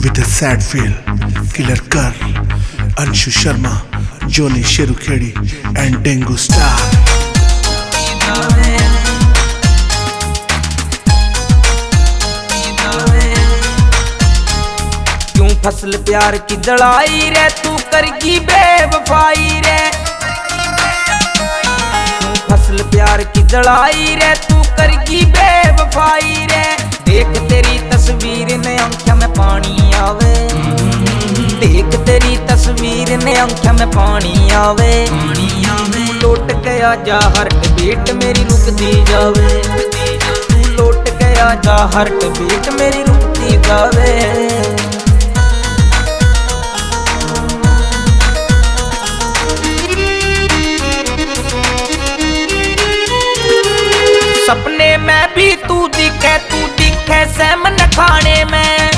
with a sad feel. Killer Kar, Anshu Sharma, Johnny Sherukhedi and Dengu Star. क्यों फसल प्यार की जलाई रे, तू करगी बेवफाई रे। क्यों फसल प्यार की जलाई रे, तू करगी बेवफाई रे। देख तेरी तस्वीर ने आंखों में पानी आवे, देख तेरी तस्वीर ने आंखों में पानी आवे। लौट गया जा हार्ट बीट मेरी रुकती जावे, लौट गया जा हार्ट बीट मेरी रुकती जावे। सपने में भी तू दिखे सैमन खाने में।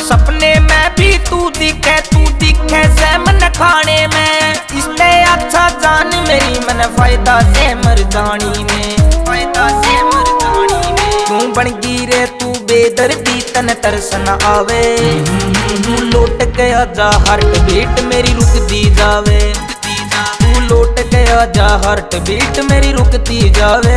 सपने में भी तू दिखे सैमन खाने में। इससे अच्छा जान मेरी मन फायदा से मर्दानी में, फायदा से मर्दानी में। क्यों बन गई रे तू बेदर्दी, तन तरस न आवे। लौट गया जा हार्ट बीट मेरी रुकती जावे, लौट गया जा हार्ट बीट मेरी रुकती जावे।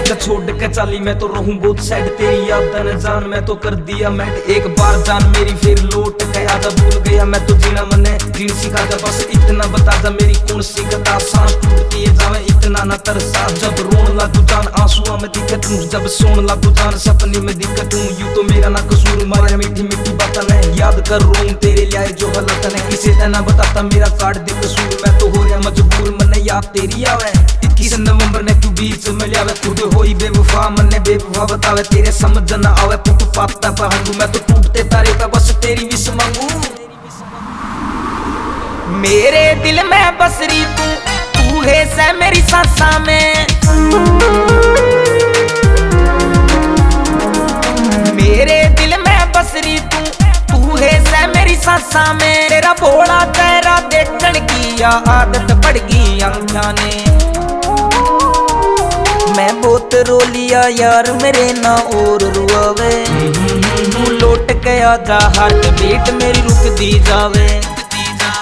जब छोड़ के चाली मैं तो रहूं बहुत सैड, तेरी याद न जान मैं तो कर दिया मैड। एक बार जान मेरी फिर लौट गया जा, भूल गया मैं तो जीना मने जीन सिखा जा। बस इतना बता जा मेरी कौन सी गता, सांस टूटती है जावे इतना न तरसा। जब रोन लागू जान आंसुओं में दिक्कत हूँ, जब सोन लागू जान सपने में दिक्कत हूँ। यूं तो मेरा ना कसूर मारे मीठी मीठी बात ने याद कर रोऊं तेरे लिए जो हालत ने। किसे ना बताता मेरा काट दे कसूर, मैं तो हो गया मजबूर मने याद तेरी आवे। 21 नवंबर ने तू बीच में लियावे, खुद होई बेवफा मने बेवफा बतावे। तेरे समझ न आवे पुट पाता पहाड़ू, मैं तो टूटते तारे का बस तेरी विश मांगू। मेरे दिल में बस रही तू है से मेरी सांसा में। मेरे दिल में बस रही तू है से मेरी सांसा में। तेरा भोला चेहरा देखने की या आदत पड़ गई आंखों ने। मैं बहुत रो लिया यार मेरे ना और रुआवे। तू लौट गया जा हार्ट बीट मेरी रुकती जावे,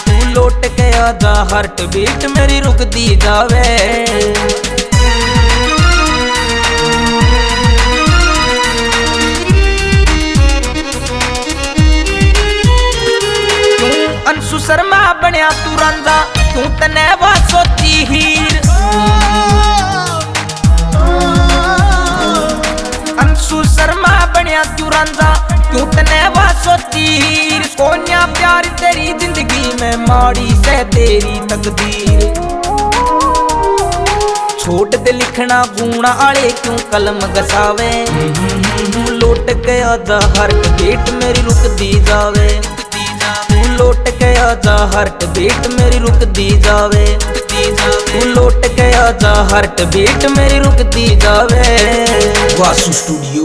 तू लौट गया जा हार्ट बीट मेरी रुकती जावे। अंशु शर्मा बनया तू रांझा, क्यों तने वा सोची हीर। अंशु शर्मा बनया तू रांझा, क्यों तने वा सोची हीर। कोन्या प्यार तेरी जिंदगी में माड़ी से तेरी तकदीर। छोड़ दे लिखना गुणा आले क्यों कलम घसावे। लौट गया जा हार्ट बीट मेरी रुकती जावे, लौट गया जा हार्ट बीट मेरी रुकती जावे। तू लौट गया जा हार्ट बीट मेरी रुकती जावे। वासु स्टूडियो।